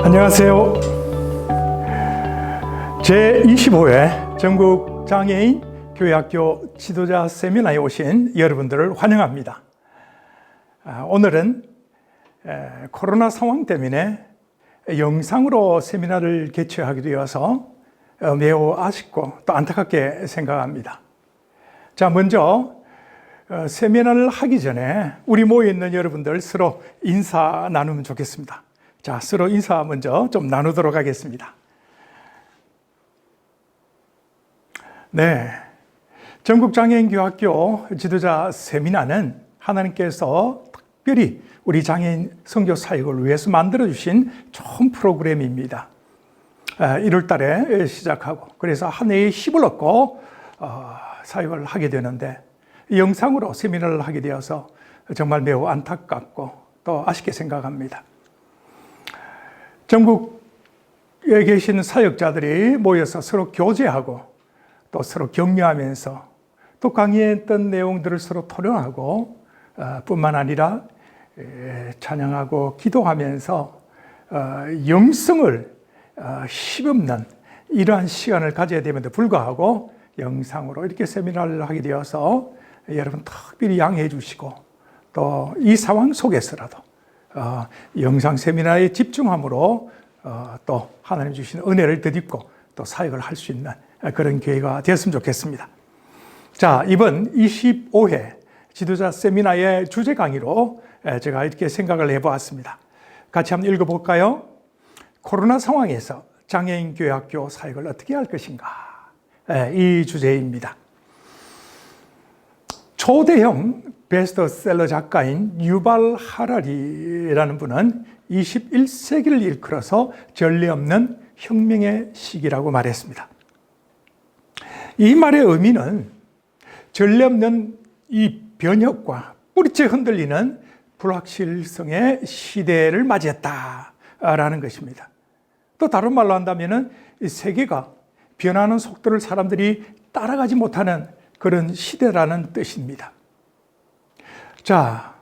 안녕하세요. 제25회 전국 장애인 교회학교 지도자 세미나에 오신 여러분들을 환영합니다. 오늘은 코로나 상황 때문에 영상으로 세미나를 개최하게 되어서 매우 아쉽고 또 안타깝게 생각합니다. 자, 먼저 세미나를 하기 전에 우리 모여있는 여러분들 서로 인사 나누면 좋겠습니다. 자, 서로 인사 먼저 좀 나누도록 하겠습니다. 네, 전국장애인교회학교 지도자 세미나는 하나님께서 특별히 우리 장애인 선교 사역을 위해서 만들어주신 좋은 프로그램입니다. 1월 달에 시작하고 그래서 한 해에 힘을 얻고 사역을 하게 되는데 영상으로 세미나를 하게 되어서 정말 매우 안타깝고 또 아쉽게 생각합니다. 전국에 계신 사역자들이 모여서 서로 교제하고 또 서로 격려하면서 또 강의했던 내용들을 서로 토론하고 뿐만 아니라 찬양하고 기도하면서 영성을 힘없는 이러한 시간을 가져야 됨에도 불구하고 영상으로 이렇게 세미나를 하게 되어서 여러분 특별히 양해해 주시고 또 이 상황 속에서라도 영상 세미나에 집중함으로 또 하나님 주신 은혜를 덧입고 또 사역을 할 수 있는 그런 기회가 되었으면 좋겠습니다. 자, 이번 25회 지도자 세미나의 주제 강의로 제가 이렇게 생각을 해보았습니다. 같이 한번 읽어볼까요? 코로나 상황에서 장애인 교회학교 사역을 어떻게 할 것인가? 이 주제입니다. 초대형 베스트셀러 작가인 유발 하라리라는 분은 21세기를 일컬어서 전례 없는 혁명의 시기라고 말했습니다. 이 말의 의미는 전례 없는 이 변혁과 뿌리째 흔들리는 불확실성의 시대를 맞이했다라는 것입니다. 또 다른 말로 한다면 세계가 변하는 속도를 사람들이 따라가지 못하는 그런 시대라는 뜻입니다. 자,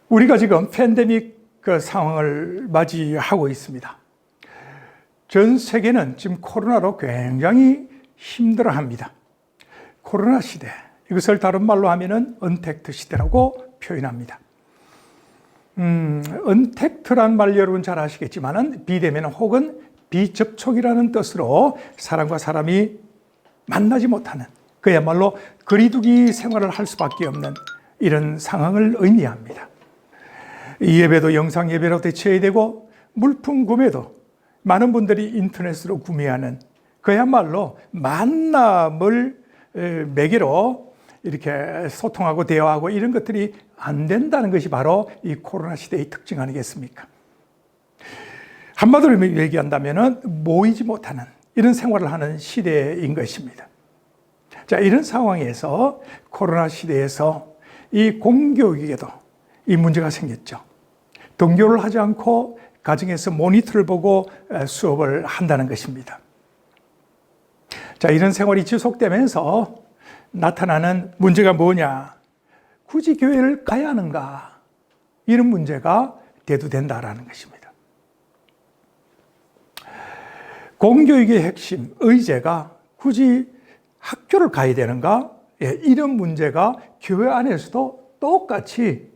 우리가 지금 팬데믹 상황을 맞이하고 있습니다. 전 세계는 지금 코로나로 굉장히 힘들어합니다. 코로나 시대, 이것을 다른 말로 하면은 언택트 시대라고 표현합니다. 언택트란 말 여러분 잘 아시겠지만은 비대면 혹은 비접촉이라는 뜻으로 사람과 사람이 만나지 못하는 그야말로 거리두기 생활을 할 수밖에 없는 이런 상황을 의미합니다. 이 예배도 영상 예배로 대체해야 되고 물품 구매도 많은 분들이 인터넷으로 구매하는 그야말로 만남을 매개로 이렇게 소통하고 대화하고 이런 것들이 안 된다는 것이 바로 이 코로나 시대의 특징 아니겠습니까? 한마디로 얘기한다면 모이지 못하는 이런 생활을 하는 시대인 것입니다. 자, 이런 상황에서 코로나 시대에서 이 공교육에도 이 문제가 생겼죠. 등교를 하지 않고 가정에서 모니터를 보고 수업을 한다는 것입니다. 자, 이런 생활이 지속되면서 나타나는 문제가 뭐냐? 굳이 교회를 가야 하는가? 이런 문제가 대두된다라는 것입니다. 공교육의 핵심, 의제가 굳이 학교를 가야 되는가? 이런 문제가 교회 안에서도 똑같이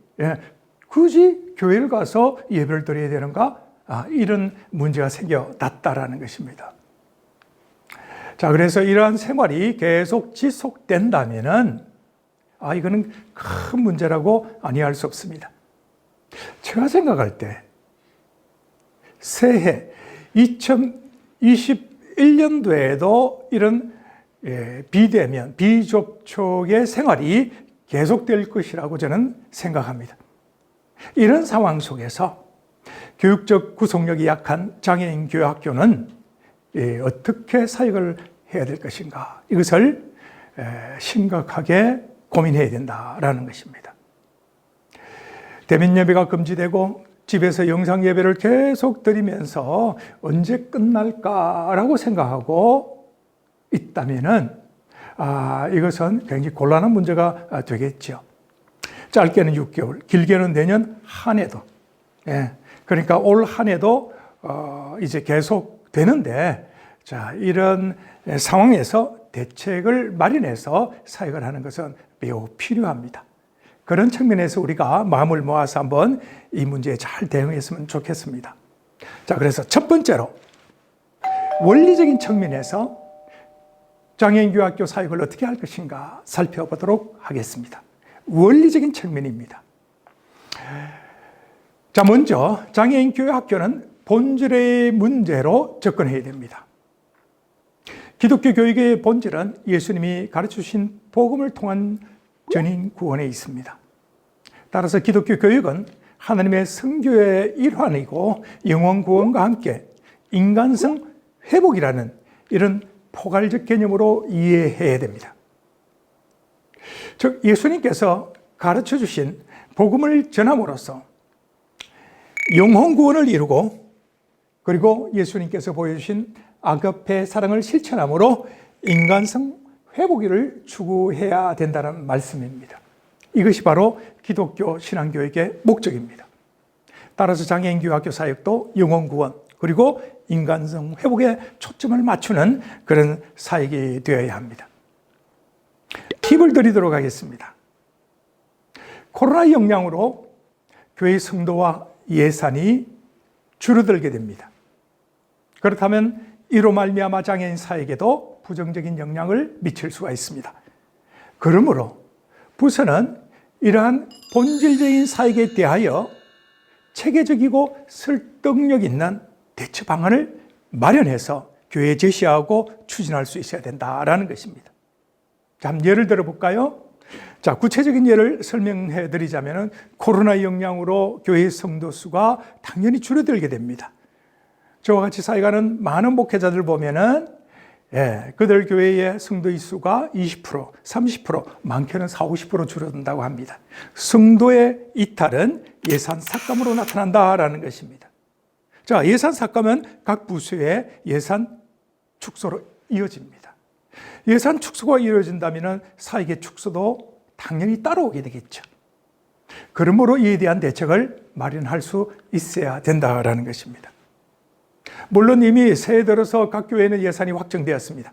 굳이 교회를 가서 예배를 드려야 되는가? 이런 문제가 생겨났다라는 것입니다. 자, 그래서 이러한 생활이 계속 지속된다면은 이거는 큰 문제라고 아니할 수 없습니다. 제가 생각할 때 새해 2021년도에도 이런 비대면, 비접촉의 생활이 계속될 것이라고 저는 생각합니다. 이런 상황 속에서 교육적 구속력이 약한 장애인 교회학교는 어떻게 사역을 해야 될 것인가? 이것을 심각하게 고민해야 된다라는 것입니다. 대면 예배가 금지되고 집에서 영상 예배를 계속 드리면서 언제 끝날까라고 생각하고 있다면은 이것은 굉장히 곤란한 문제가 되겠죠. 짧게는 6개월, 길게는 내년 한 해도, 그러니까 올 한 해도 이제 계속 되는데, 자, 이런 상황에서 대책을 마련해서 사역을 하는 것은 매우 필요합니다. 그런 측면에서 우리가 마음을 모아서 한번 이 문제에 잘 대응했으면 좋겠습니다. 자, 그래서 첫 번째로 원리적인 측면에서 장애인교육학교 사역을 어떻게 할 것인가 살펴보도록 하겠습니다. 원리적인 측면입니다. 자, 먼저 장애인교육학교는 본질의 문제로 접근해야 됩니다. 기독교 교육의 본질은 예수님이 가르쳐주신 복음을 통한 전인 구원에 있습니다. 따라서 기독교 교육은 하나님의 선교의 일환이고 영원 구원과 함께 인간성 회복이라는 이런 포괄적 개념으로 이해해야 됩니다. 즉, 예수님께서 가르쳐주신 복음을 전함으로써 영혼 구원을 이루고, 그리고 예수님께서 보여주신 아가페 사랑을 실천함으로 인간성 회복을 추구해야 된다는 말씀입니다. 이것이 바로 기독교 신앙교육의 목적입니다. 따라서 장애인교육학교 사역도 영혼 구원 그리고 인간성 회복에 초점을 맞추는 그런 사역이 되어야 합니다. 팁을 드리도록 하겠습니다. 코로나 영향으로 교회 성도와 예산이 줄어들게 됩니다. 그렇다면 이로 말미암아 장애인 사역에도 부정적인 영향을 미칠 수가 있습니다. 그러므로 부서는 이러한 본질적인 사역에 대하여 체계적이고 설득력 있는 대처 방안을 마련해서 교회에 제시하고 추진할 수 있어야 된다라는 것입니다. 자, 한번 예를 들어 볼까요? 자, 구체적인 예를 설명해 드리자면 코로나 영향으로 교회 성도 수가 당연히 줄어들게 됩니다. 저와 같이 사역하는 많은 목회자들 보면은 그들 교회의 성도의 수가 20%, 30%, 많게는 40, 50% 줄어든다고 합니다. 성도의 이탈은 예산 삭감으로 나타난다라는 것입니다. 자, 예산 삭감은 각 부서의 예산 축소로 이어집니다. 예산 축소가 이루어진다면 사역의 축소도 당연히 따라오게 되겠죠. 그러므로 이에 대한 대책을 마련할 수 있어야 된다라는 것입니다. 물론 이미 새해 들어서 각 교회는 예산이 확정되었습니다.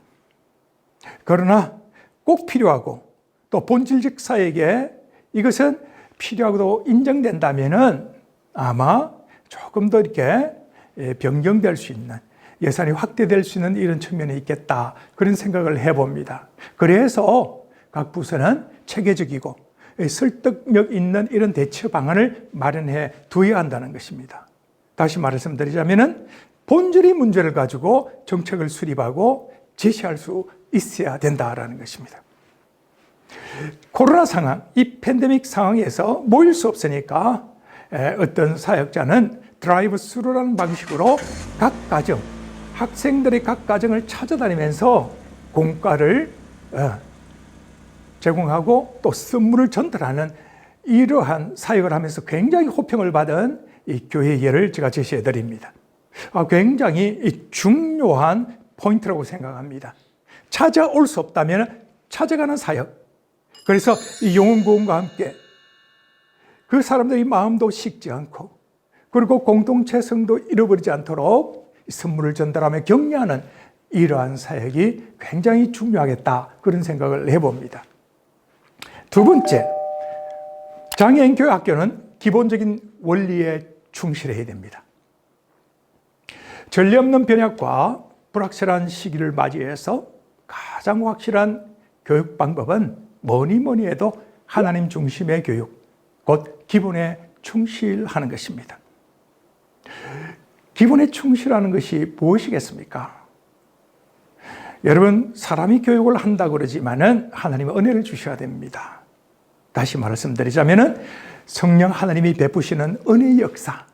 그러나 꼭 필요하고 또 본질적 사역에 이것은 필요하고도 인정된다면 아마 조금 더 이렇게 변경될 수 있는, 예산이 확대될 수 있는 이런 측면이 있겠다, 그런 생각을 해봅니다. 그래서 각 부서는 체계적이고 설득력 있는 이런 대처 방안을 마련해 두어야 한다는 것입니다. 다시 말씀드리자면 본질의 문제를 가지고 정책을 수립하고 제시할 수 있어야 된다라는 것입니다. 코로나 상황, 이 팬데믹 상황에서 모일 수 없으니까 어떤 사역자는 드라이브 스루라는 방식으로 각 가정, 학생들의 각 가정을 찾아다니면서 공과를 제공하고 또 선물을 전달하는 이러한 사역을 하면서 굉장히 호평을 받은 이 교회 예를 제가 제시해 드립니다. 굉장히 중요한 포인트라고 생각합니다. 찾아올 수 없다면 찾아가는 사역. 그래서 이 영혼 구원과 함께 그 사람들의 마음도 식지 않고, 그리고 공동체 성도 잃어버리지 않도록 선물을 전달하며 격려하는 이러한 사역이 굉장히 중요하겠다, 그런 생각을 해봅니다. 두 번째, 장애인 교육학교는 기본적인 원리에 충실해야 됩니다. 전례 없는 변혁과 불확실한 시기를 맞이해서 가장 확실한 교육 방법은 뭐니 해도 하나님 중심의 교육, 곧 기본에 충실하는 것입니다. 기본에 충실하는 것이 무엇이겠습니까? 여러분, 사람이 교육을 한다고 그러지만은 하나님은 은혜를 주셔야 됩니다. 다시 말씀드리자면은 성령 하나님이 베푸시는 은혜의 역사,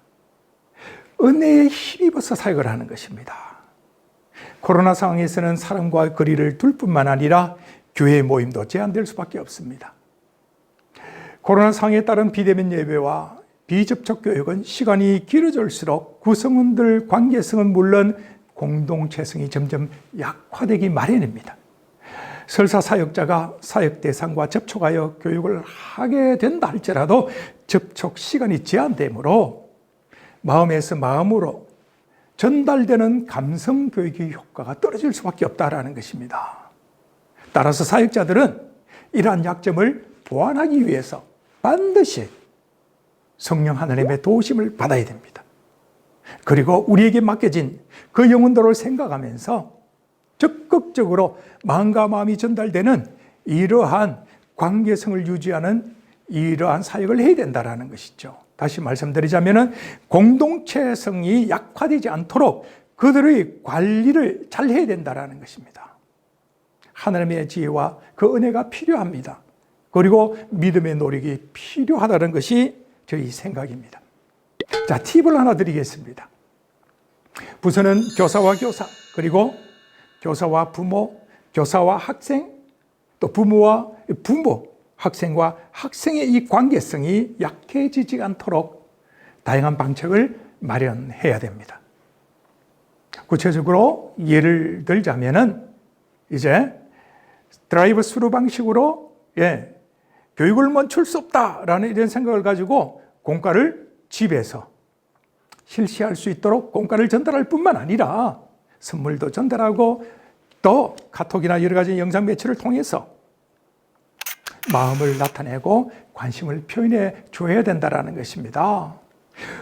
은혜에 힘입어서 사역을 하는 것입니다. 코로나 상황에서는 사람과 거리를 둘 뿐만 아니라 교회 모임도 제한될 수밖에 없습니다. 코로나 상황에 따른 비대면 예배와 비접촉 교육은 시간이 길어질수록 구성원들 관계성은 물론 공동체성이 점점 약화되기 마련입니다. 설사 사역자가 사역 대상과 접촉하여 교육을 하게 된다 할지라도 접촉 시간이 제한되므로 마음에서 마음으로 전달되는 감성 교육의 효과가 떨어질 수밖에 없다라는 것입니다. 따라서 사역자들은 이러한 약점을 보완하기 위해서 반드시 성령 하나님의 도우심을 받아야 됩니다. 그리고 우리에게 맡겨진 그 영혼들을 생각하면서 적극적으로 마음과 마음이 전달되는 이러한 관계성을 유지하는 이러한 사역을 해야 된다는 것이죠. 다시 말씀드리자면 공동체성이 약화되지 않도록 그들의 관리를 잘 해야 된다는 것입니다. 하나님의 지혜와 그 은혜가 필요합니다. 그리고 믿음의 노력이 필요하다는 것이 저희 생각입니다. 자, 팁을 하나 드리겠습니다. 부서는 교사와 교사, 그리고 교사와 부모, 교사와 학생, 또 부모와 부모, 학생과 학생의 이 관계성이 약해지지 않도록 다양한 방책을 마련해야 됩니다. 구체적으로 예를 들자면은 이제 드라이브 스루 방식으로 교육을 멈출 수 없다라는 이런 생각을 가지고 공과를 집에서 실시할 수 있도록 공과를 전달할 뿐만 아니라 선물도 전달하고 또 카톡이나 여러 가지 영상 매체를 통해서 마음을 나타내고 관심을 표현해 줘야 된다는 것입니다.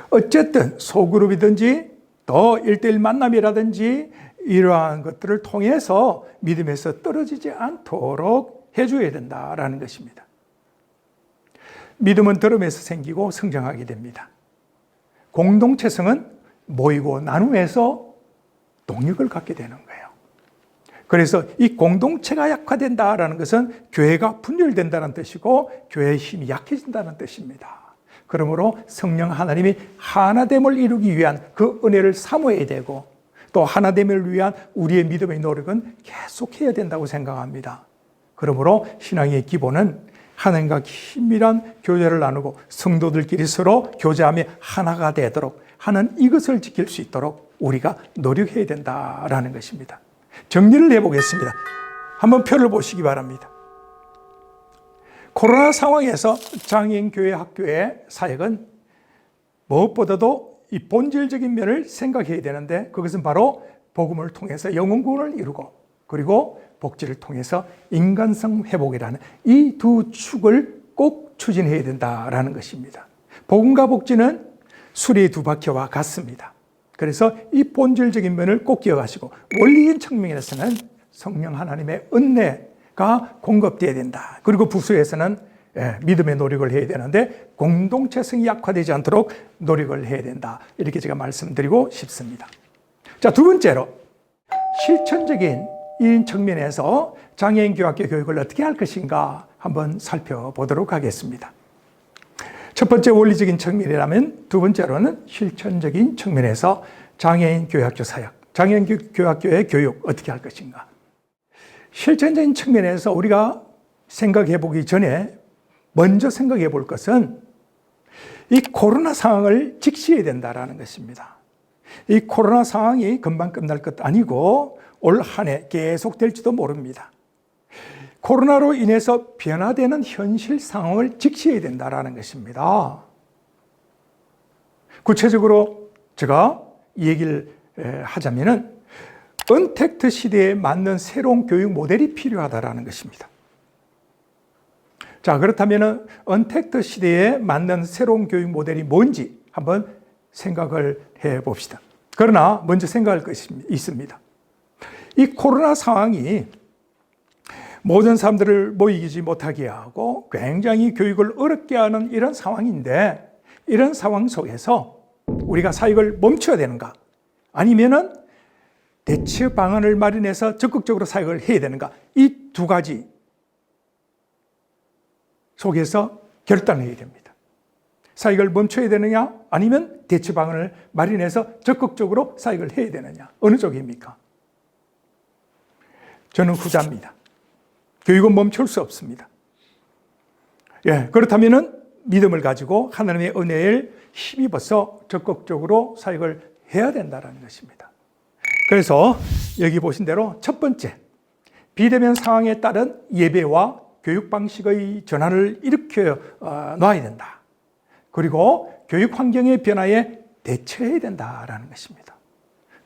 어쨌든 소그룹이든지 또 1:1 만남이라든지 이러한 것들을 통해서 믿음에서 떨어지지 않도록 해줘야 된다는 것입니다. 믿음은 들음에서 생기고 성장하게 됩니다. 공동체성은 모이고 나누면서 동력을 갖게 되는 거예요. 그래서 이 공동체가 약화된다는 것은 교회가 분열된다는 뜻이고 교회의 힘이 약해진다는 뜻입니다. 그러므로 성령 하나님이 하나됨을 이루기 위한 그 은혜를 사모해야 되고 또 하나됨을 위한 우리의 믿음의 노력은 계속해야 된다고 생각합니다. 그러므로 신앙의 기본은 하나님과 긴밀한 교제를 나누고 성도들끼리 서로 교제하며 하나가 되도록 하는 이것을 지킬 수 있도록 우리가 노력해야 된다라는 것입니다. 정리를 해보겠습니다. 한번 표를 보시기 바랍니다. 코로나 상황에서 장애인교회 학교의 사역은 무엇보다도 이 본질적인 면을 생각해야 되는데 그것은 바로 복음을 통해서 영혼구원을 이루고 그리고 복지를 통해서 인간성 회복이라는 이 두 축을 꼭 추진해야 된다라는 것입니다. 복음과 복지는 수레의 두 바퀴와 같습니다. 그래서 이 본질적인 면을 꼭 기억하시고 원리인 측면에서는 성령 하나님의 은혜가 공급되어야 된다. 그리고 부수에서는 믿음의 노력을 해야 되는데 공동체성이 약화되지 않도록 노력을 해야 된다. 이렇게 제가 말씀드리고 싶습니다. 자, 두 번째로 실천적인 이 측면에서 장애인 교학교 교육을 어떻게 할 것인가 한번 살펴보도록 하겠습니다. 첫 번째 원리적인 측면이라면 두 번째로는 실천적인 측면에서 장애인 교육학교 사역, 장애인 교육학교의 교육 어떻게 할 것인가. 실천적인 측면에서 우리가 생각해 보기 전에 먼저 생각해 볼 것은 이 코로나 상황을 직시해야 된다는 것입니다. 이 코로나 상황이 금방 끝날 것 아니고 올 한 해 계속될지도 모릅니다. 코로나로 인해서 변화되는 현실 상황을 직시해야 된다는 것입니다. 구체적으로 제가 얘기를 하자면은 언택트 시대에 맞는 새로운 교육 모델이 필요하다는 것입니다. 자, 그렇다면 언택트 시대에 맞는 새로운 교육 모델이 뭔지 한번 생각을 해 봅시다. 그러나 먼저 생각할 것이 있습니다. 이 코로나 상황이 모든 사람들을 모이지 못하게 하고 굉장히 교육을 어렵게 하는 이런 상황인데 이런 상황 속에서 우리가 사역을 멈춰야 되는가? 아니면은 대체 방안을 마련해서 적극적으로 사역을 해야 되는가? 이 두 가지 속에서 결단을 해야 됩니다. 사역을 멈춰야 되느냐? 아니면 대체 방안을 마련해서 적극적으로 사역을 해야 되느냐? 어느 쪽입니까? 저는 후자입니다. 교육은 멈출 수 없습니다. 그렇다면은 믿음을 가지고 하나님의 은혜를 힘입어서 적극적으로 사역을 해야 된다는 것입니다. 그래서 여기 보신 대로 첫 번째, 비대면 상황에 따른 예배와 교육 방식의 전환을 일으켜 놔야 된다. 그리고 교육 환경의 변화에 대처해야 된다는 것입니다.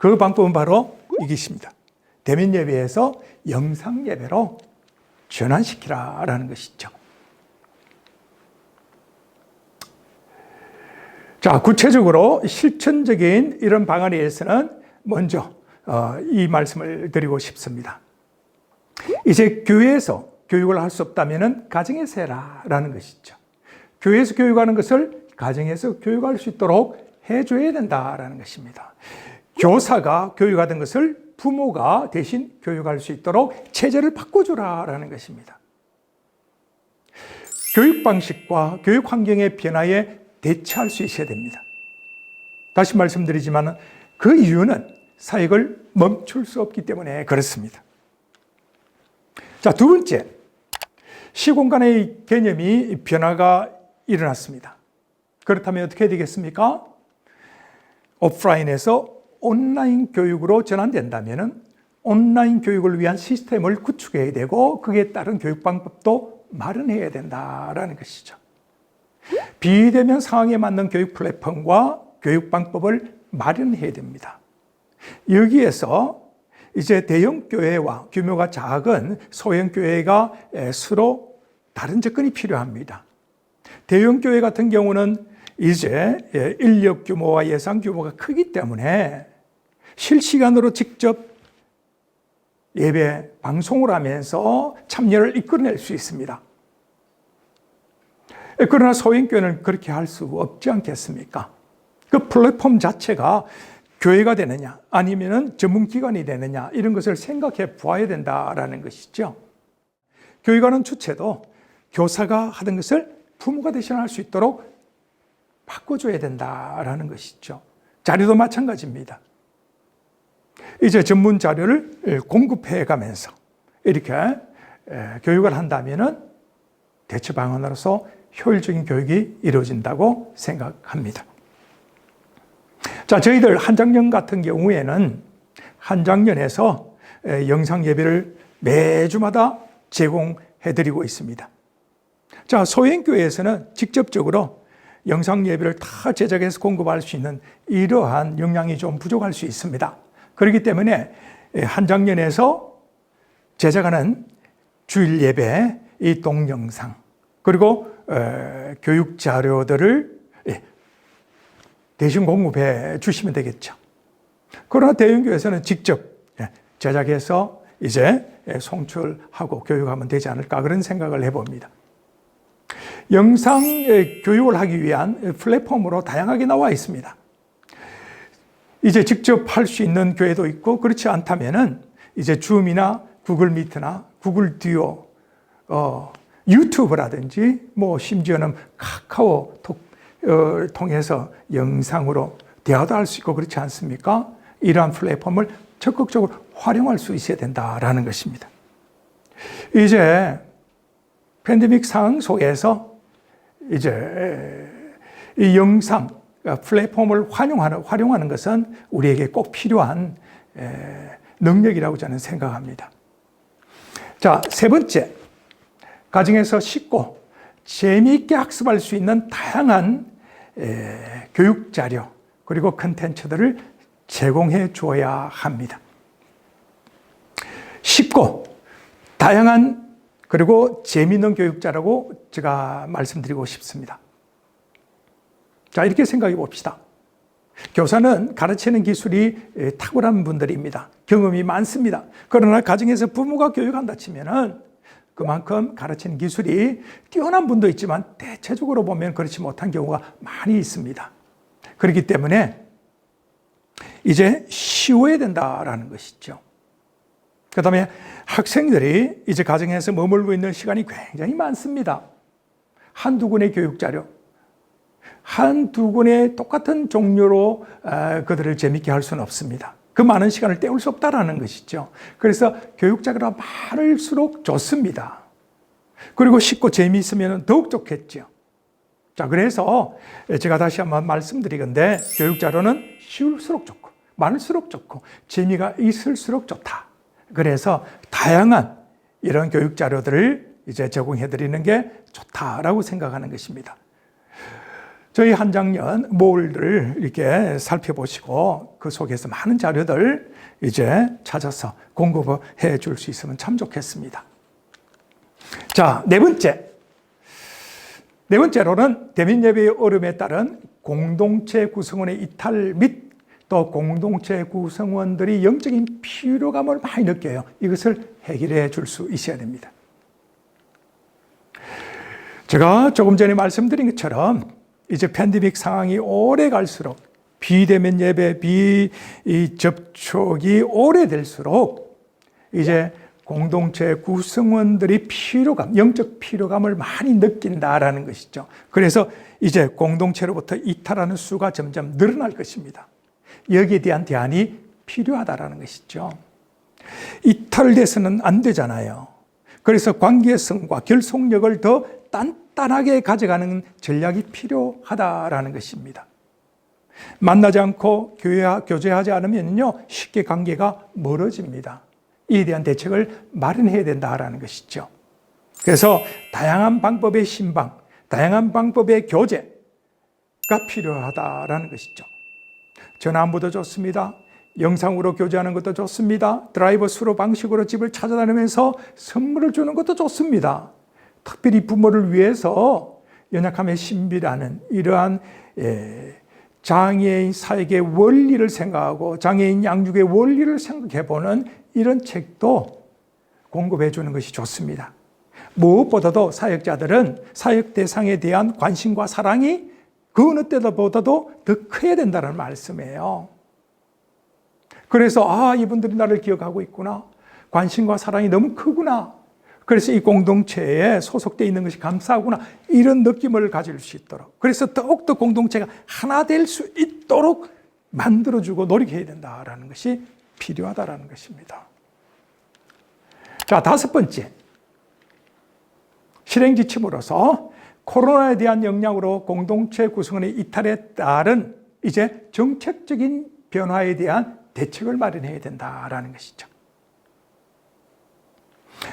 그 방법은 바로 이것입니다. 대면 예배에서 영상 예배로 전환시키라라는 것이죠. 자, 구체적으로 실천적인 이런 방안에 대해서는 먼저 이 말씀을 드리고 싶습니다. 이제 교회에서 교육을 할 수 없다면 가정에서 해라라는 것이죠. 교회에서 교육하는 것을 가정에서 교육할 수 있도록 해줘야 된다라는 것입니다. 교사가 교육하던 것을 부모가 대신 교육할 수 있도록 체제를 바꿔주라라는 것입니다. 교육 방식과 교육 환경의 변화에 대처할 수 있어야 됩니다. 다시 말씀드리지만 그 이유는 사역을 멈출 수 없기 때문에 그렇습니다. 자, 두 번째, 시공간의 개념이 변화가 일어났습니다. 그렇다면 어떻게 되겠습니까? 오프라인에서 온라인 교육으로 전환된다면 온라인 교육을 위한 시스템을 구축해야 되고 거기에 따른 교육 방법도 마련해야 된다라는 것이죠. 비대면 상황에 맞는 교육 플랫폼과 교육 방법을 마련해야 됩니다. 여기에서 이제 대형 교회와 규모가 작은 소형 교회가 서로 다른 접근이 필요합니다. 대형 교회 같은 경우는 이제 인력 규모와 예산 규모가 크기 때문에 실시간으로 직접 예배 방송을 하면서 참여를 이끌어낼 수 있습니다. 그러나 소형 교회는 그렇게 할 수 없지 않겠습니까? 그 플랫폼 자체가 교회가 되느냐 아니면 전문기관이 되느냐 이런 것을 생각해 보아야 된다라는 것이죠. 교육하는 주체도 교사가 하던 것을 부모가 대신할 수 있도록 바꿔줘야 된다라는 것이죠. 자료도 마찬가지입니다. 이제 전문 자료를 공급해 가면서 이렇게 교육을 한다면 대처 방안으로서 효율적인 교육이 이루어진다고 생각합니다. 자, 저희들 한장년 같은 경우에는 한장년에서 영상 예배를 매주마다 제공해드리고 있습니다. 자, 소형교회에서는 직접적으로 영상 예배를 다 제작해서 공급할 수 있는 이러한 역량이 좀 부족할 수 있습니다. 그렇기 때문에 한장년에서 제작하는 주일 예배 이 동영상 그리고 교육 자료들을 대신 공급해 주시면 되겠죠. 그러나 대형교회에서는 직접 제작해서 이제 송출하고 교육하면 되지 않을까 그런 생각을 해봅니다. 영상 교육을 하기 위한 플랫폼으로 다양하게 나와 있습니다. 이제 직접 할 수 있는 교회도 있고 그렇지 않다면은 이제 줌이나 구글 미트나 구글 듀오, 유튜브라든지 뭐 심지어는 카카오톡 통해서 영상으로 대화도 할 수 있고 그렇지 않습니까? 이러한 플랫폼을 적극적으로 활용할 수 있어야 된다라는 것입니다. 이제 팬데믹 상황 속에서 이제 이 영상 플랫폼을 활용하는 것은 우리에게 꼭 필요한 능력이라고 저는 생각합니다. 자, 세 번째, 가정에서 쉽고 재미있게 학습할 수 있는 다양한 교육 자료 그리고 컨텐츠들을 제공해 줘야 합니다. 쉽고 다양한 그리고 재미있는 교육자라고 제가 말씀드리고 싶습니다. 자, 이렇게 생각해 봅시다. 교사는 가르치는 기술이 탁월한 분들입니다. 경험이 많습니다. 그러나 가정에서 부모가 교육한다 치면은 그만큼 가르치는 기술이 뛰어난 분도 있지만 대체적으로 보면 그렇지 못한 경우가 많이 있습니다. 그렇기 때문에 이제 쉬워야 된다라는 것이죠. 그 다음에 학생들이 이제 가정에서 머물고 있는 시간이 굉장히 많습니다. 한두 권의 교육자료, 한두 권의 똑같은 종류로 그들을 재밌게 할 수는 없습니다. 그 많은 시간을 때울 수 없다는 것이죠. 그래서 교육자가 많을수록 좋습니다. 그리고 쉽고 재미있으면 더욱 좋겠죠. 자, 그래서 제가 다시 한번 말씀드리건데 교육자료는 쉬울수록 좋고 많을수록 좋고 재미가 있을수록 좋다. 그래서 다양한 이런 교육 자료들을 이제 제공해 드리는 게 좋다라고 생각하는 것입니다. 저희 한장년 몰을 이렇게 살펴보시고 그 속에서 많은 자료들 이제 찾아서 공급해 줄 수 있으면 참 좋겠습니다. 자, 네 번째로는 대민예배의 어려움에 따른 공동체 구성원의 이탈 및 또 공동체 구성원들이 영적인 피로감을 많이 느껴요. 이것을 해결해 줄 수 있어야 됩니다. 제가 조금 전에 말씀드린 것처럼 이제 팬데믹 상황이 오래 갈수록 비대면 예배, 비접촉이 오래될수록 이제 공동체 구성원들이 피로감, 영적 피로감을 많이 느낀다라는 것이죠. 그래서 이제 공동체로부터 이탈하는 수가 점점 늘어날 것입니다. 여기에 대한 대안이 필요하다라는 것이죠. 이탈돼서는 안 되잖아요. 그래서 관계성과 결속력을 더 단단하게 가져가는 전략이 필요하다라는 것입니다. 만나지 않고 교제하지 않으면요, 쉽게 관계가 멀어집니다. 이에 대한 대책을 마련해야 된다라는 것이죠. 그래서 다양한 방법의 신방, 다양한 방법의 교제가 필요하다라는 것이죠. 전화 안부도 좋습니다. 영상으로 교제하는 것도 좋습니다. 드라이브 스루 방식으로 집을 찾아다니면서 선물을 주는 것도 좋습니다. 특별히 부모를 위해서 연약함의 신비라는 이러한 장애인 사역의 원리를 생각하고 장애인 양육의 원리를 생각해보는 이런 책도 공급해 주는 것이 좋습니다. 무엇보다도 사역자들은 사역 대상에 대한 관심과 사랑이 그 어느 때보다도 더 커야 된다는 말씀이에요. 그래서 이분들이 나를 기억하고 있구나. 관심과 사랑이 너무 크구나. 그래서 이 공동체에 소속되어 있는 것이 감사하구나. 이런 느낌을 가질 수 있도록. 그래서 더욱더 공동체가 하나 될 수 있도록 만들어주고 노력해야 된다라는 것이 필요하다라는 것입니다. 자, 다섯 번째. 실행 지침으로서 코로나에 대한 영향으로 공동체 구성원의 이탈에 따른 이제 정책적인 변화에 대한 대책을 마련해야 된다라는 것이죠.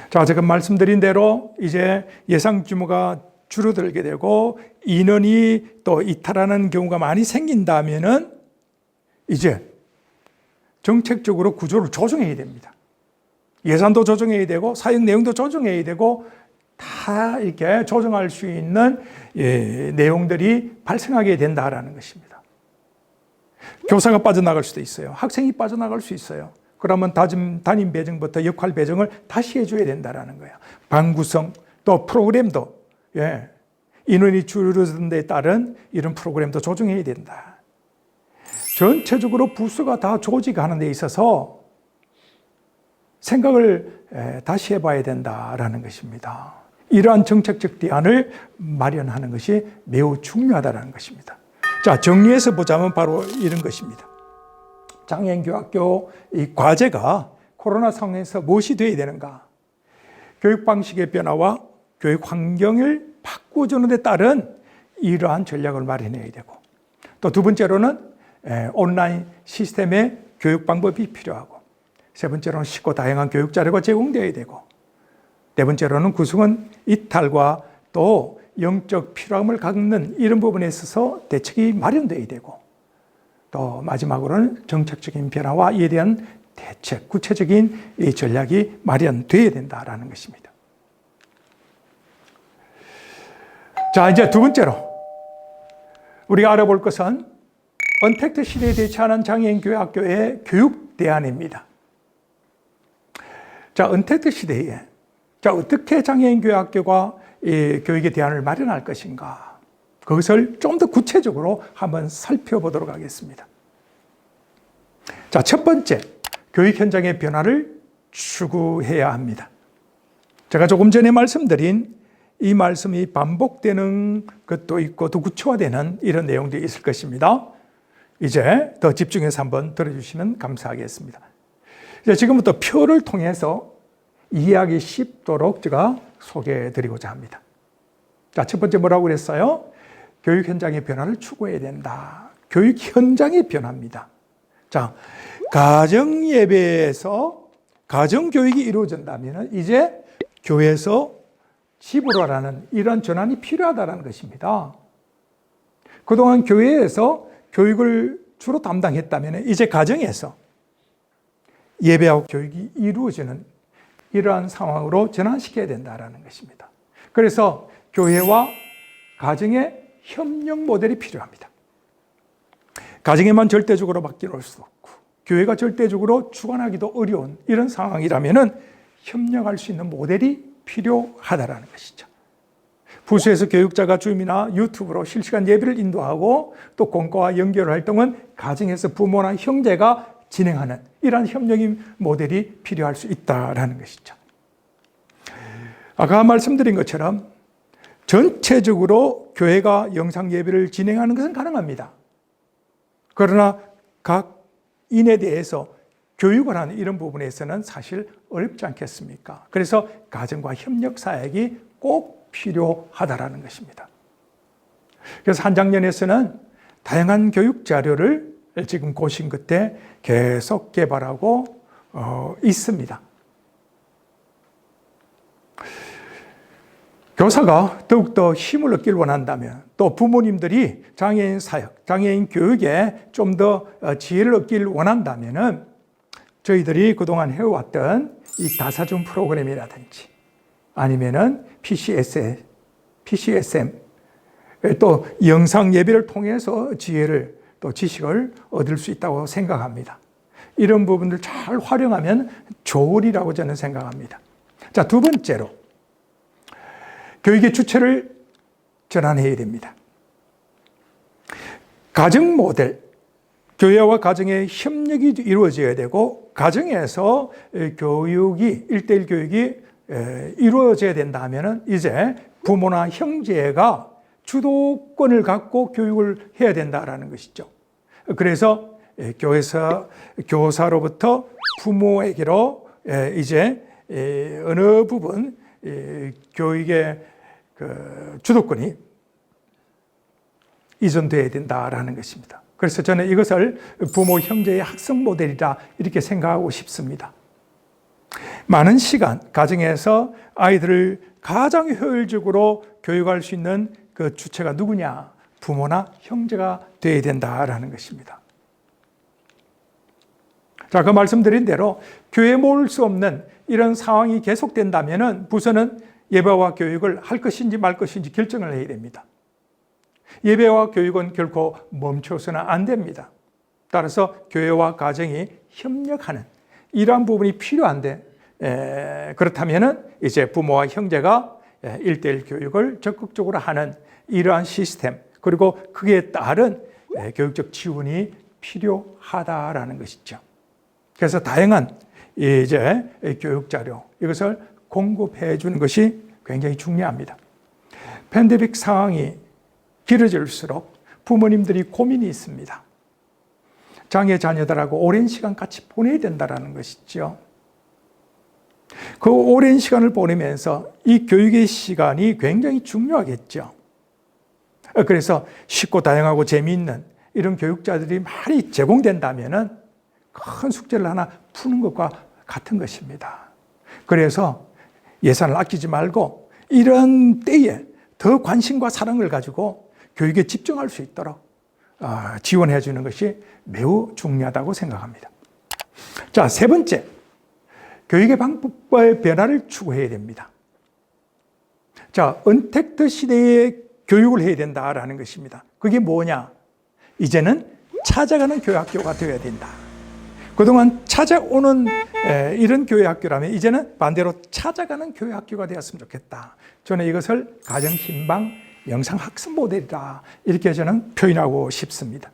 자, 지금 말씀드린 대로 이제 예상 규모가 줄어들게 되고 인원이 또 이탈하는 경우가 많이 생긴다면은 이제 정책적으로 구조를 조정해야 됩니다. 예산도 조정해야 되고 사역 내용도 조정해야 되고 다 이렇게 조정할 수 있는 내용들이 발생하게 된다라는 것입니다. 교사가 빠져나갈 수도 있어요. 학생이 빠져나갈 수 있어요. 그러면 담임 배정부터 역할 배정을 다시 해줘야 된다는 거예요. 방 구성, 또 프로그램도 인원이 줄어든 데에 따른 이런 프로그램도 조정해야 된다. 전체적으로 부서가 다 조직하는 데 있어서 생각을 다시 해봐야 된다라는 것입니다. 이러한 정책적 대안을 마련하는 것이 매우 중요하다는 것입니다. 자, 정리해서 보자면 바로 이런 것입니다. 장애인교학교 이 과제가 코로나 상황에서 무엇이 되어야 되는가? 교육 방식의 변화와 교육 환경을 바꿔주는 데 따른 이러한 전략을 마련해야 되고, 또 두 번째로는 온라인 시스템의 교육 방법이 필요하고, 세 번째로는 쉽고 다양한 교육 자료가 제공되어야 되고, 네 번째로는 구성원 이탈과 또 영적 필요함을 갖는 이런 부분에 있어서 대책이 마련되어야 되고, 또 마지막으로는 정책적인 변화와 이에 대한 대책, 구체적인 이 전략이 마련되어야 된다라는 것입니다. 자, 이제 두 번째로 우리가 알아볼 것은 언택트 시대에 대처하는 장애인 교회학교의 교육 대안입니다. 자, 언택트 시대에 어떻게 장애인 교회학교가 이 교육의 대안을 마련할 것인가? 그것을 좀 더 구체적으로 한번 살펴보도록 하겠습니다. 자, 첫 번째, 교육 현장의 변화를 추구해야 합니다. 제가 조금 전에 말씀드린 이 말씀이 반복되는 것도 있고 또 구체화되는 이런 내용도 있을 것입니다. 이제 더 집중해서 한번 들어주시면 감사하겠습니다. 이제 지금부터 표를 통해서 이해하기 쉽도록 제가 소개해드리고자 합니다. 자, 첫 번째 뭐라고 그랬어요? 교육 현장의 변화를 추구해야 된다. 교육 현장의 변화입니다. 자, 가정 예배에서 가정 교육이 이루어진다면 이제 교회에서 집으로 하라는 이런 전환이 필요하다는 것입니다. 그동안 교회에서 교육을 주로 담당했다면 이제 가정에서 예배하고 교육이 이루어지는 이러한 상황으로 전환시켜야 된다는 것입니다. 그래서 교회와 가정의 협력 모델이 필요합니다. 가정에만 절대적으로 맡겨놓을 수 없고 교회가 절대적으로 주관하기도 어려운 이런 상황이라면 협력할 수 있는 모델이 필요하다는 것이죠. 부서에서 교육자가 줌이나 유튜브로 실시간 예배를 인도하고 또 공과와 연결 활동은 가정에서 부모나 형제가 진행하는 이러한 협력인 모델이 필요할 수 있다는 것이죠. 아까 말씀드린 것처럼 전체적으로 교회가 영상 예배를 진행하는 것은 가능합니다. 그러나 각 인에 대해서 교육을 하는 이런 부분에서는 사실 어렵지 않겠습니까? 그래서 가정과 협력 사역이 꼭 필요하다는 것입니다. 그래서 한 장년에서는 다양한 교육 자료를 지금 고심 끝에 계속 개발하고 있습니다. 교사가 더욱더 힘을 얻길 원한다면 또 부모님들이 장애인 사역, 장애인 교육에 좀 더 지혜를 얻길 원한다면 저희들이 그동안 해왔던 이 다사준 프로그램이라든지 아니면은 PCSM, 또 영상 예배를 통해서 지혜를 또 지식을 얻을 수 있다고 생각합니다. 이런 부분들 잘 활용하면 좋으리라고 저는 생각합니다. 자, 두 번째로 교육의 주체를 전환해야 됩니다. 가정 모델, 교회와 가정의 협력이 이루어져야 되고 가정에서 교육이 1:1 교육이 이루어져야 된다면 이제 부모나 형제가 주도권을 갖고 교육을 해야 된다는 것이죠. 그래서 교사로부터 부모에게로 이제 어느 부분 교육의 주도권이 이전되어야 된다는 것입니다. 그래서 저는 이것을 부모 형제의 학습 모델이라 이렇게 생각하고 싶습니다. 많은 시간 가정에서 아이들을 가장 효율적으로 교육할 수 있는 그 주체가 누구냐? 부모나 형제가 되어야 된다는 것입니다. 자, 그 말씀드린 대로 교회에 모을 수 없는 이런 상황이 계속된다면 부서는 예배와 교육을 할 것인지 말 것인지 결정을 해야 됩니다. 예배와 교육은 결코 멈춰서는 안 됩니다. 따라서 교회와 가정이 협력하는 이러한 부분이 필요한데 그렇다면 이제 부모와 형제가 1:1 교육을 적극적으로 하는 이러한 시스템 그리고 그에 따른 교육적 지원이 필요하다라는 것이죠. 그래서 다양한 이제 교육 자료 이것을 공급해 주는 것이 굉장히 중요합니다. 팬데믹 상황이 길어질수록 부모님들이 고민이 있습니다. 장애 자녀들하고 오랜 시간 같이 보내야 된다는 것이죠. 그 오랜 시간을 보내면서 이 교육의 시간이 굉장히 중요하겠죠. 그래서 쉽고 다양하고 재미있는 이런 교육자들이 많이 제공된다면 큰 숙제를 하나 푸는 것과 같은 것입니다. 그래서 예산을 아끼지 말고 이런 때에 더 관심과 사랑을 가지고 교육에 집중할 수 있도록 지원해 주는 것이 매우 중요하다고 생각합니다. 자, 세 번째, 교육의 방법과의 변화를 추구해야 됩니다. 자, 언택트 시대에 교육을 해야 된다라는 것입니다. 그게 뭐냐? 이제는 찾아가는 교회학교가 되어야 된다. 그동안 찾아오는 이런 교회학교라면 이제는 반대로 찾아가는 교회학교가 되었으면 좋겠다. 저는 이것을 가정 힘방 영상 학습 모델이다. 이렇게 저는 표현하고 싶습니다.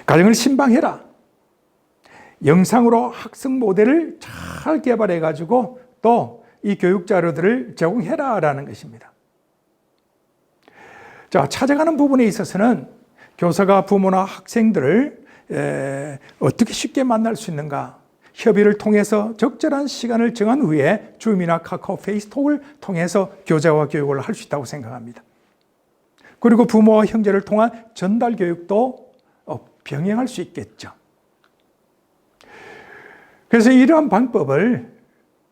가정을 신방해라. 영상으로 학습 모델을 잘 개발해 가지고 또 이 교육 자료들을 제공해라라는 것입니다. 자, 찾아가는 부분에 있어서는 교사가 부모나 학생들을 어떻게 쉽게 만날 수 있는가? 협의를 통해서 적절한 시간을 정한 후에 줌이나 카카오 페이스톡을 통해서 교재와 교육을 할 수 있다고 생각합니다. 그리고 부모와 형제를 통한 전달 교육도 병행할 수 있겠죠. 그래서 이러한 방법을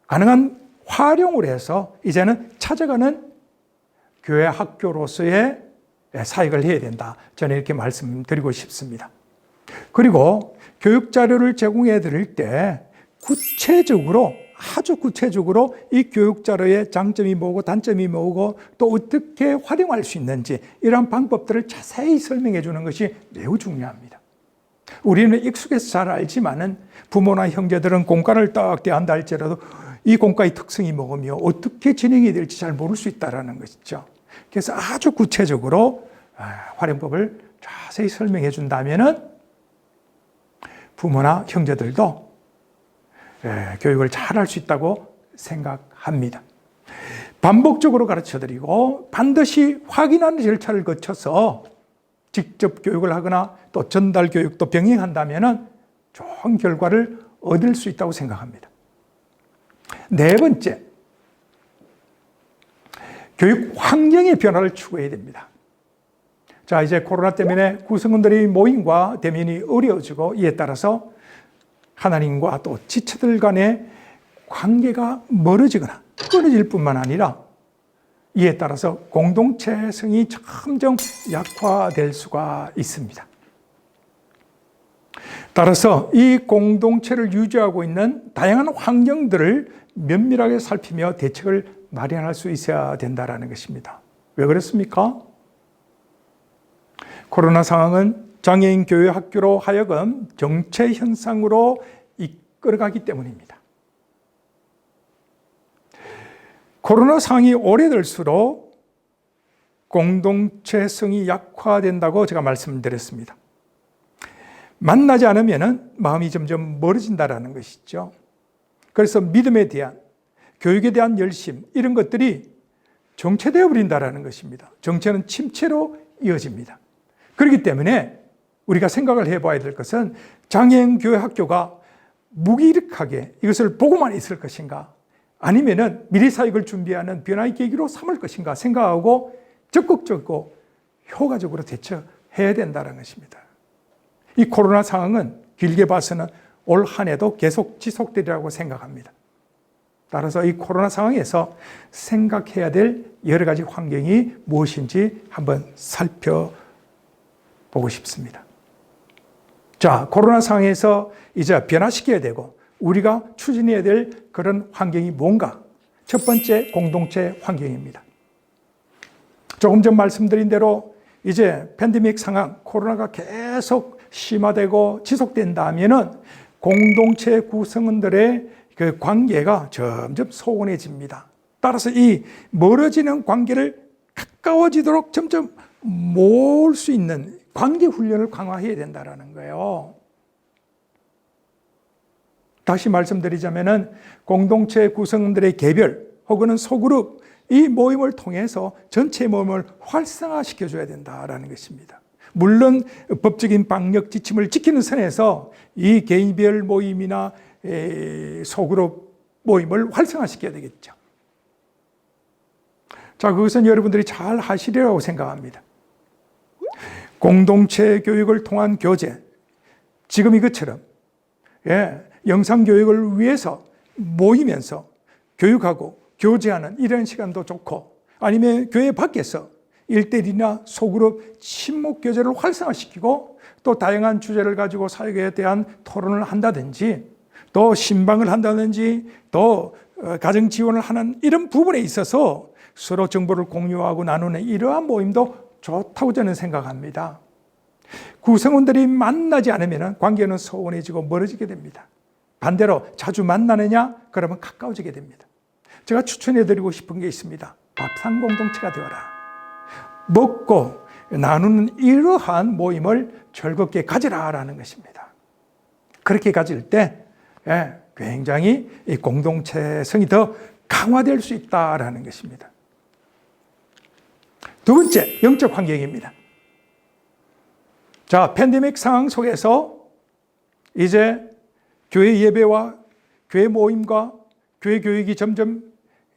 가능한 활용을 해서 이제는 찾아가는 교회 학교로서의 사역을 해야 된다. 저는 이렇게 말씀드리고 싶습니다. 그리고 교육 자료를 제공해 드릴 때 구체적으로, 아주 구체적으로 이 교육 자료의 장점이 뭐고 단점이 뭐고 또 어떻게 활용할 수 있는지 이러한 방법들을 자세히 설명해 주는 것이 매우 중요합니다. 우리는 익숙해서 잘 알지만은 부모나 형제들은 공과를 딱 대한다 할지라도 이 공과의 특성이 뭐며 어떻게 진행이 될지 잘 모를 수 있다는 것이죠. 그래서 아주 구체적으로 활용법을 자세히 설명해 준다면은 부모나 형제들도 교육을 잘 할 수 있다고 생각합니다. 반복적으로 가르쳐드리고 반드시 확인하는 절차를 거쳐서 직접 교육을 하거나 또 전달 교육도 병행한다면 좋은 결과를 얻을 수 있다고 생각합니다. 네 번째, 교육 환경의 변화를 추구해야 됩니다. 자, 이제 코로나 때문에 구성원들의 모임과 대면이 어려워지고 이에 따라서 하나님과 또 지체들 간의 관계가 멀어지거나 끊어질 뿐만 아니라 이에 따라서 공동체성이 점점 약화될 수가 있습니다. 따라서 이 공동체를 유지하고 있는 다양한 환경들을 면밀하게 살피며 대책을 마련할 수 있어야 된다는 것입니다. 왜 그렇습니까? 코로나 상황은 장애인 교회 학교로 하여금 정체 현상으로 이끌어가기 때문입니다. 코로나 상황이 오래될수록 공동체성이 약화된다고 제가 말씀드렸습니다. 만나지 않으면 마음이 점점 멀어진다는 것이죠. 그래서 믿음에 대한, 교육에 대한 열심, 이런 것들이 정체되어 버린다는 것입니다. 정체는 침체로 이어집니다. 그렇기 때문에 우리가 생각을 해봐야 될 것은 장애인 교회 학교가 무기력하게 이것을 보고만 있을 것인가, 아니면은 미래 사역을 준비하는 변화의 계기로 삼을 것인가 생각하고 적극적이고 효과적으로 대처해야 된다는 것입니다. 이 코로나 상황은 길게 봐서는 올 한 해도 계속 지속되리라고 생각합니다. 따라서 이 코로나 상황에서 생각해야 될 여러 가지 환경이 무엇인지 한번 살펴보고 싶습니다. 자, 코로나 상황에서 이제 변화시켜야 되고 우리가 추진해야 될 그런 환경이 뭔가? 첫 번째, 공동체 환경입니다. 조금 전 말씀드린 대로 이제 팬데믹 상황, 코로나가 계속 심화되고 지속된다면은 공동체 구성원들의 그 관계가 점점 소원해집니다. 따라서 이 멀어지는 관계를 가까워지도록 점점 모을 수 있는 관계 훈련을 강화해야 된다는 거예요. 다시 말씀드리자면은 공동체 구성원들의 개별 혹은 소그룹, 이 모임을 통해서 전체 모임을 활성화시켜줘야 된다는 것입니다. 물론 법적인 방역 지침을 지키는 선에서 이 개인별 모임이나 소그룹 모임을 활성화시켜야 되겠죠. 자, 그것은 여러분들이 잘 하시리라고 생각합니다. 공동체 교육을 통한 교재, 지금 이것처럼 영상 교육을 위해서 모이면서 교육하고 교제하는 이런 시간도 좋고, 아니면 교회 밖에서 1:1이나 소그룹 친목 교제를 활성화시키고 또 다양한 주제를 가지고 사역에 대한 토론을 한다든지 또 신방을 한다든지 또 가정 지원을 하는 이런 부분에 있어서 서로 정보를 공유하고 나누는 이러한 모임도 좋다고 저는 생각합니다. 구성원들이 만나지 않으면 관계는 소원해지고 멀어지게 됩니다. 반대로 자주 만나느냐? 그러면 가까워지게 됩니다. 제가 추천해드리고 싶은 게 있습니다. 밥상 공동체가 되어라. 먹고 나누는 이러한 모임을 즐겁게 가지라라는 것입니다. 그렇게 가질 때 굉장히 이 공동체성이 더 강화될 수 있다라는 것입니다. 두 번째, 영적 환경입니다. 자, 팬데믹 상황 속에서 이제 교회 예배와 교회 모임과 교회 교육이 점점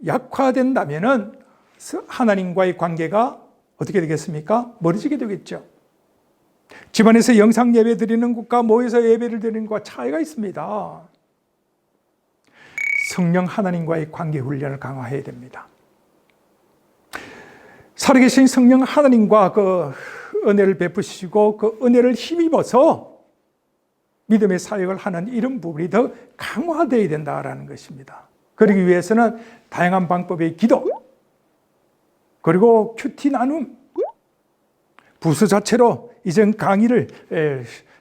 약화된다면은 하나님과의 관계가 어떻게 되겠습니까? 멀어지게 되겠죠. 집안에서 영상 예배 드리는 것과 모여서 예배를 드리는 것과 차이가 있습니다. 성령 하나님과의 관계 훈련을 강화해야 됩니다. 살아계신 성령 하나님과 그 은혜를 베푸시고 그 은혜를 힘입어서 믿음의 사역을 하는 이런 부분이 더 강화되어야 된다는 것입니다. 그러기 위해서는 다양한 방법의 기도, 그리고 큐티 나눔, 부서 자체로 이전 강의를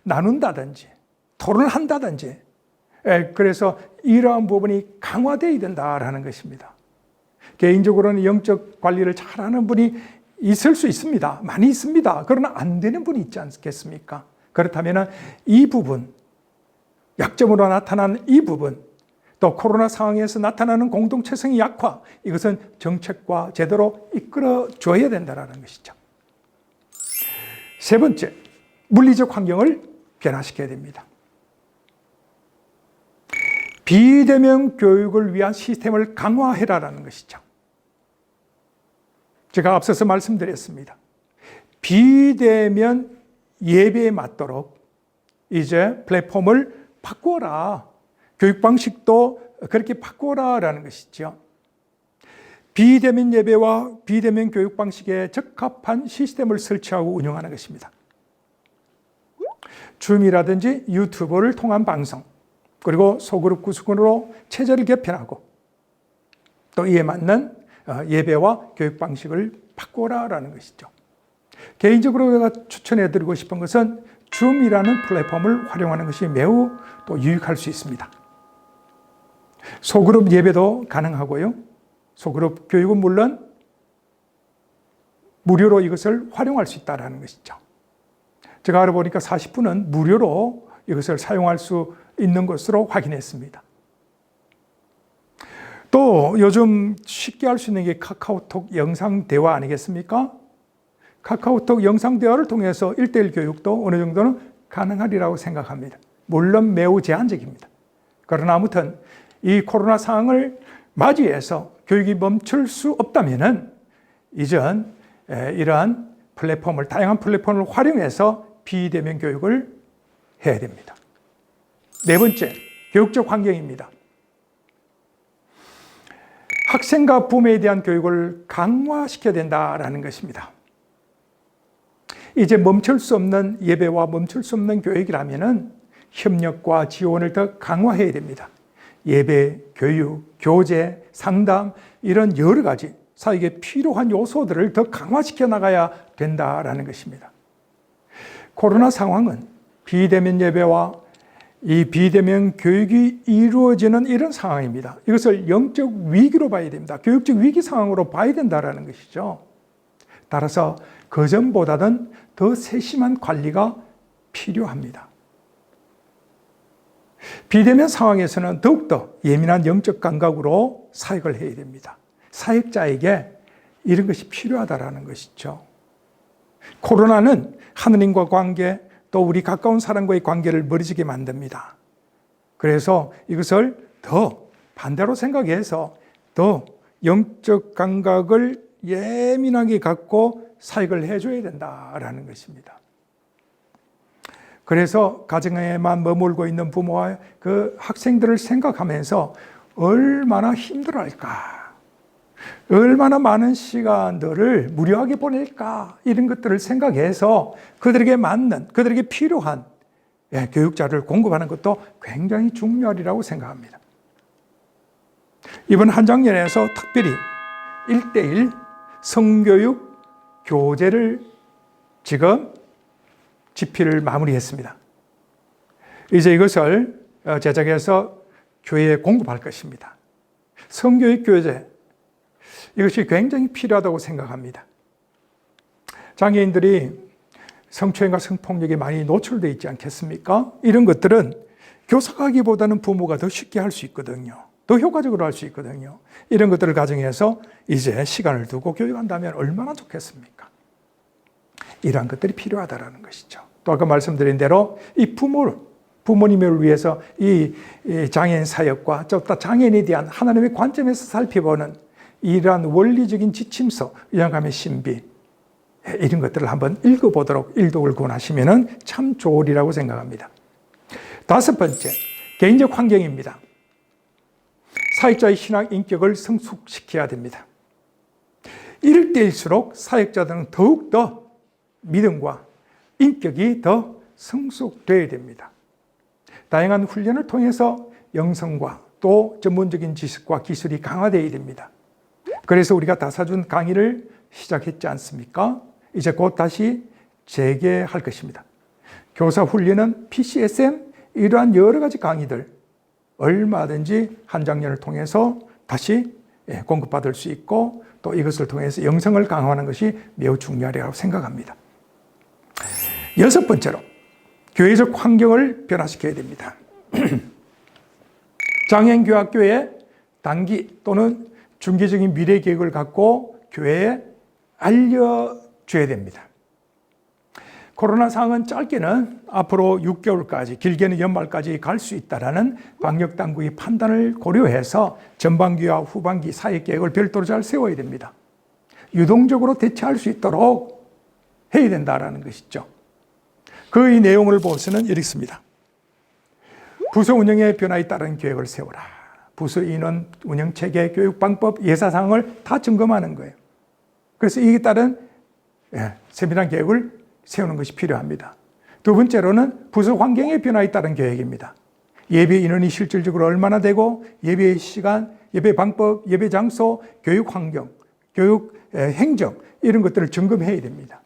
나눈다든지 토론을 한다든지, 그래서 이러한 부분이 강화되어야 된다는 것입니다. 개인적으로는 영적 관리를 잘하는 분이 있을 수 있습니다. 많이 있습니다. 그러나 안 되는 분이 있지 않겠습니까? 그렇다면 이 부분, 약점으로 나타나는 이 부분, 또 코로나 상황에서 나타나는 공동체성의 약화, 이것은 정책과 제대로 이끌어줘야 된다는 것이죠. 세 번째, 물리적 환경을 변화시켜야 됩니다. 비대면 교육을 위한 시스템을 강화해라라는 것이죠. 제가 앞서서 말씀드렸습니다. 비대면 예배에 맞도록 이제 플랫폼을 바꾸어라. 교육 방식도 그렇게 바꾸어라라는 것이죠. 비대면 예배와 비대면 교육 방식에 적합한 시스템을 설치하고 운영하는 것입니다. 줌이라든지 유튜브를 통한 방송, 그리고 소그룹 구성으로 체제를 개편하고 또 이에 맞는 예배와 교육 방식을 바꾸어라라는 것이죠. 개인적으로 제가 추천해드리고 싶은 것은 줌이라는 플랫폼을 활용하는 것이 매우 또 유익할 수 있습니다. 소그룹 예배도 가능하고요. 소그룹 교육은 물론 무료로 이것을 활용할 수 있다는 것이죠. 제가 알아보니까 40분은 무료로 이것을 사용할 수 있는 것으로 확인했습니다. 또 요즘 쉽게 할 수 있는 게 카카오톡 영상 대화 아니겠습니까? 카카오톡 영상 대화를 통해서 1:1 교육도 어느 정도는 가능하리라고 생각합니다. 물론 매우 제한적입니다. 그러나 아무튼 이 코로나 상황을 맞이해서 교육이 멈출 수 없다면은 이전 이러한 플랫폼을, 다양한 플랫폼을 활용해서 비대면 교육을 해야 됩니다. 네 번째, 교육적 환경입니다. 학생과 부모에 대한 교육을 강화시켜야 된다는 것입니다. 이제 멈출 수 없는 예배와 멈출 수 없는 교육이라면 협력과 지원을 더 강화해야 됩니다. 예배, 교육, 교제, 상담, 이런 여러 가지 사역에 필요한 요소들을 더 강화시켜 나가야 된다는 것입니다. 코로나 상황은 비대면 예배와 이 비대면 교육이 이루어지는 이런 상황입니다. 이것을 영적 위기로 봐야 됩니다. 교육적 위기 상황으로 봐야 된다는 것이죠. 따라서 그전보다는 더 세심한 관리가 필요합니다. 비대면 상황에서는 더욱더 예민한 영적 감각으로 사역을 해야 됩니다. 사역자에게 이런 것이 필요하다는 것이죠. 코로나는 하느님과 관계, 또 우리 가까운 사람과의 관계를 멀어지게 만듭니다. 그래서 이것을 더 반대로 생각해서 더 영적 감각을 예민하게 갖고 사역을 해줘야 된다라는 것입니다. 그래서 가정에만 머물고 있는 부모와 그 학생들을 생각하면서 얼마나 힘들어할까, 얼마나 많은 시간들을 무료하게 보낼까, 이런 것들을 생각해서 그들에게 맞는, 그들에게 필요한 교육자를 공급하는 것도 굉장히 중요하리라고 생각합니다. 이번 한장년에서 특별히 1:1 성교육 교재를 지금 집필을 마무리했습니다. 이제 이것을 제작해서 교회에 공급할 것입니다. 성교육 교재, 이것이 굉장히 필요하다고 생각합니다. 장애인들이 성추행과 성폭력에 많이 노출되어 있지 않겠습니까? 이런 것들은 교사가 하기보다는 부모가 더 쉽게 할 수 있거든요. 더 효과적으로 할 수 있거든요. 이런 것들을 가정해서 이제 시간을 두고 교육한다면 얼마나 좋겠습니까? 이러한 것들이 필요하다는 것이죠. 또 아까 말씀드린 대로 이 부모님을 위해서 이 장애인 사역과 또 장애인에 대한 하나님의 관점에서 살펴보는 이러한 원리적인 지침서, 영감의 신비, 이런 것들을 한번 읽어보도록 일독을 권하시면 참 좋으리라고 생각합니다. 다섯 번째, 개인적 환경입니다. 사역자의 신학 인격을 성숙시켜야 됩니다. 이럴 때일수록 사역자들은 더욱더 믿음과 인격이 더 성숙되어야 됩니다. 다양한 훈련을 통해서 영성과 또 전문적인 지식과 기술이 강화되어야 됩니다. 그래서 우리가 다사준 강의를 시작했지 않습니까? 이제 곧 다시 재개할 것입니다. 교사 훈련은 PCSM, 이러한 여러 가지 강의들 얼마든지 한 장년을 통해서 다시 공급받을 수 있고 또 이것을 통해서 영성을 강화하는 것이 매우 중요하다고 생각합니다. 여섯 번째로 교회적 환경을 변화시켜야 됩니다. 장애인교학교에 단기 또는 중기적인 미래 계획을 갖고 교회에 알려줘야 됩니다. 코로나 상황은 짧게는 앞으로 6개월까지, 길게는 연말까지 갈 수 있다라는 방역당국의 판단을 고려해서 전반기와 후반기 사역 계획을 별도로 잘 세워야 됩니다. 유동적으로 대처할 수 있도록 해야 된다는 것이죠. 그 이 내용을 보시면 이렇습니다. 부서 운영의 변화에 따른 계획을 세워라. 부서 인원, 운영체계, 교육방법, 예사사항을 다 점검하는 거예요. 그래서 이에 따른 세밀한 계획을 세우는 것이 필요합니다. 두 번째로는 부서 환경의 변화에 따른 계획입니다. 예배 인원이 실질적으로 얼마나 되고 예배 시간, 예배 방법, 예배 장소, 교육 환경, 교육 행정 이런 것들을 점검해야 됩니다.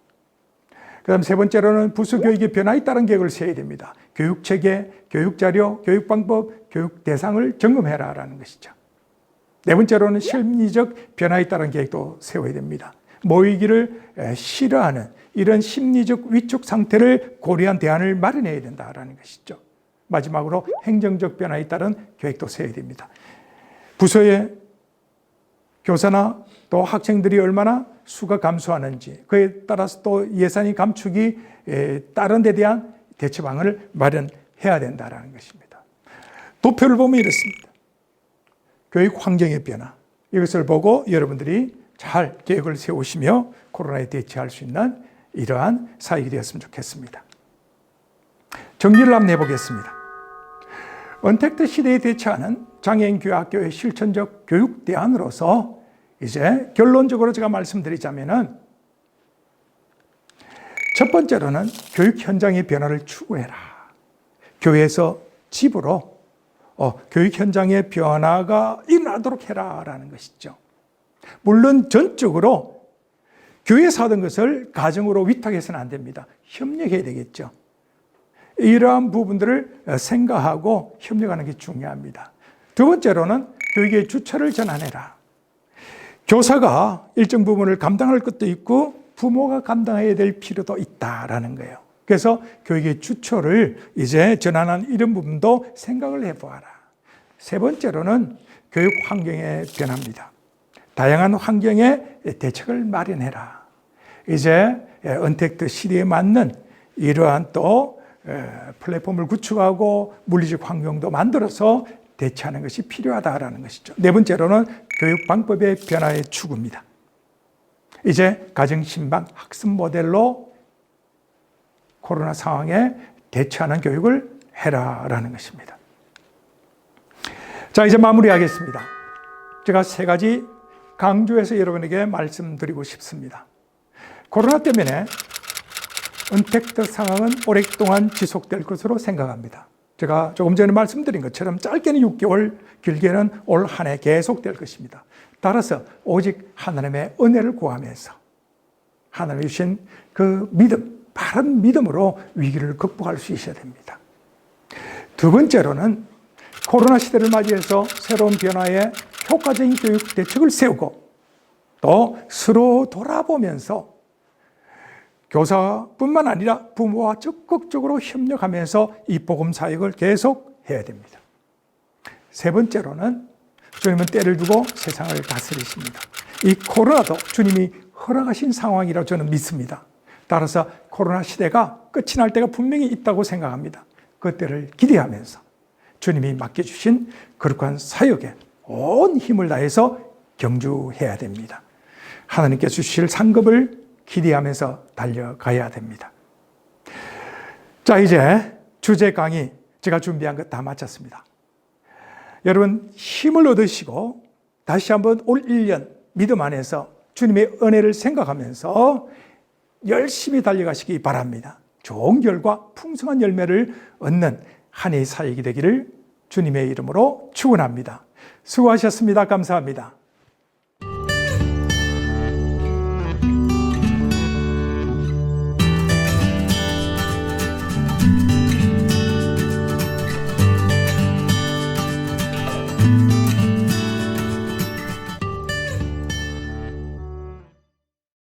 그 다음 세 번째로는 부서 교육의 변화에 따른 계획을 세워야 됩니다. 교육 체계, 교육 자료, 교육 방법, 교육 대상을 점검해라라는 것이죠. 네 번째로는 심리적 변화에 따른 계획도 세워야 됩니다. 모이기를 싫어하는 이런 심리적 위축 상태를 고려한 대안을 마련해야 된다는 것이죠. 마지막으로 행정적 변화에 따른 계획도 세워야 됩니다. 부서의 교사나 또 학생들이 얼마나 수가 감소하는지 그에 따라서 또 예산이 감축이 다른 데 대한 대처 방안을 마련해야 된다는 것입니다. 도표를 보면 이렇습니다. 교육 환경의 변화, 이것을 보고 여러분들이 잘 계획을 세우시며 코로나에 대처할 수 있는 이러한 사역이 되었으면 좋겠습니다. 정리를 한번 해보겠습니다. 언택트 시대에 대처하는 장애인 교학교의 실천적 교육 대안으로서 이제 결론적으로 제가 말씀드리자면은 첫 번째로는 교육 현장의 변화를 추구해라. 교회에서 집으로 교육 현장의 변화가 일어나도록 해라라는 것이죠. 물론 전적으로 교회에서 하던 것을 가정으로 위탁해서는 안 됩니다. 협력해야 되겠죠. 이러한 부분들을 생각하고 협력하는 게 중요합니다. 두 번째로는 교육의 주체를 전환해라. 교사가 일정 부분을 감당할 것도 있고 부모가 감당해야 될 필요도 있다라는 거예요. 그래서 교육의 주체를 이제 전환한 이런 부분도 생각을 해보아라. 세 번째로는 교육 환경의 변화입니다. 다양한 환경에 대책을 마련해라. 이제 언택트 시대에 맞는 이러한 또 플랫폼을 구축하고 물리적 환경도 만들어서 대처하는 것이 필요하다라는 것이죠. 네 번째로는 교육 방법의 변화의 추구입니다. 이제 가정신방 학습 모델로 코로나 상황에 대처하는 교육을 해라라는 것입니다. 자, 이제 마무리하겠습니다. 제가 세 가지 강조해서 여러분에게 말씀드리고 싶습니다. 코로나 때문에 언택트 상황은 오랫동안 지속될 것으로 생각합니다. 제가 조금 전에 말씀드린 것처럼 짧게는 6개월, 길게는 올 한 해 계속될 것입니다. 따라서 오직 하나님의 은혜를 구하면서 하나님이 주신 그 믿음, 바른 믿음으로 위기를 극복할 수 있어야 됩니다. 두 번째로는 코로나 시대를 맞이해서 새로운 변화에 효과적인 교육 대책을 세우고 또 서로 돌아보면서 교사뿐만 아니라 부모와 적극적으로 협력하면서 이 복음 사역을 계속 해야 됩니다. 세 번째로는 주님은 때를 두고 세상을 다스리십니다. 이 코로나도 주님이 허락하신 상황이라고 저는 믿습니다. 따라서 코로나 시대가 끝이 날 때가 분명히 있다고 생각합니다. 그때를 기대하면서 주님이 맡겨주신 거룩한 사역에 온 힘을 다해서 경주해야 됩니다. 하나님께 주실 상급을 기대하면서 달려가야 됩니다. 자, 이제 주제 강의 제가 준비한 것 다 마쳤습니다. 여러분 힘을 얻으시고 다시 한번 올 1년 믿음 안에서 주님의 은혜를 생각하면서 열심히 달려가시기 바랍니다. 좋은 결과, 풍성한 열매를 얻는 한 해의 사역이 되기를 주님의 이름으로 축원합니다. 수고하셨습니다. 감사합니다.